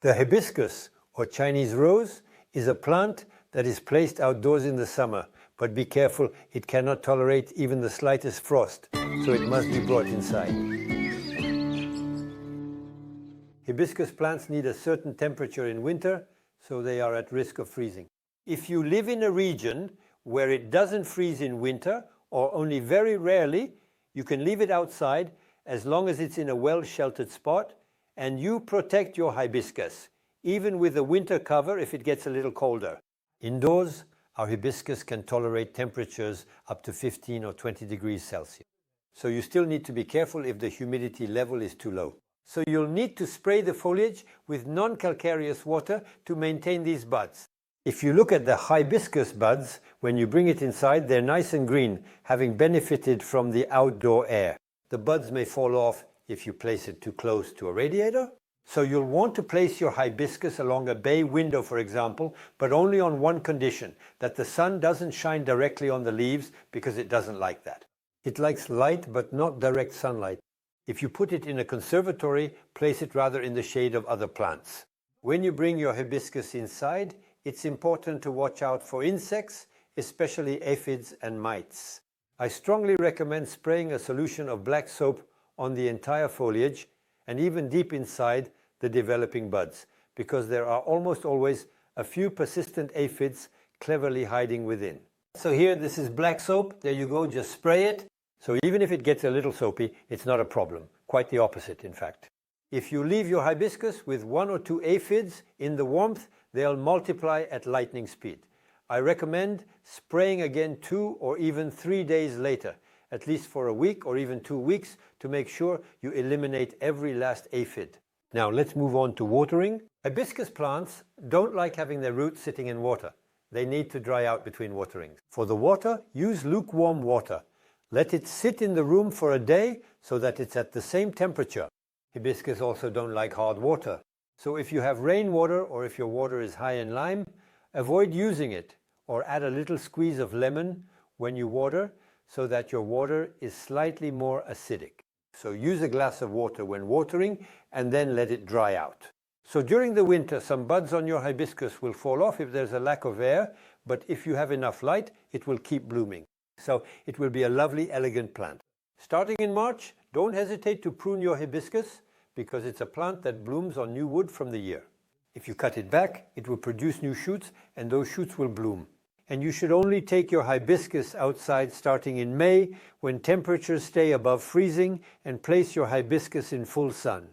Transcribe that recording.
The hibiscus, or Chinese rose, is a plant that is placed outdoors in the summer, but be careful, it cannot tolerate even the slightest frost, so it must be brought inside. Hibiscus plants need a certain temperature in winter, so they are at risk of freezing. If you live in a region where it doesn't freeze in winter, or only very rarely, you can leave it outside as long as it's in a well-sheltered spot, and you protect your hibiscus, even with a winter cover if it gets a little colder. Indoors, our hibiscus can tolerate temperatures up to 15 or 20 degrees Celsius. So you still need to be careful if the humidity level is too low. So you'll need to spray the foliage with non-calcareous water to maintain these buds. If you look at the hibiscus buds, when you bring it inside, they're nice and green, having benefited from the outdoor air. The buds may fall off if you place it too close to a radiator. So you'll want to place your hibiscus along a bay window, for example, but only on one condition, that the sun doesn't shine directly on the leaves, because it doesn't like that. It likes light but not direct sunlight. If you put it in a conservatory, place it rather in the shade of other plants. When you bring your hibiscus inside, it's important to watch out for insects, especially aphids and mites. I strongly recommend spraying a solution of black soap on the entire foliage and even deep inside the developing buds, because there are almost always a few persistent aphids cleverly hiding within. So here, this is black soap. There you go, just spray it. So even if it gets a little soapy, it's not a problem. Quite the opposite, in fact. If you leave your hibiscus with 1 or 2 aphids in the warmth, they'll multiply at lightning speed. I recommend spraying again 2 or even 3 days later, at least for a week or even 2 weeks, to make sure you eliminate every last aphid. Now let's move on to watering. Hibiscus plants don't like having their roots sitting in water. They need to dry out between waterings. For the water, use lukewarm water. Let it sit in the room for a day so that it's at the same temperature. Hibiscus also don't like hard water. So if you have rainwater or if your water is high in lime, avoid using it, or add a little squeeze of lemon when you water, so that your water is slightly more acidic. So use a glass of water when watering and then let it dry out. So during the winter, some buds on your hibiscus will fall off if there's a lack of air, but if you have enough light, it will keep blooming. So it will be a lovely, elegant plant. Starting in March, don't hesitate to prune your hibiscus, because it's a plant that blooms on new wood from the year. If you cut it back, it will produce new shoots, and those shoots will bloom. And you should only take your hibiscus outside starting in May, when temperatures stay above freezing, and place your hibiscus in full sun.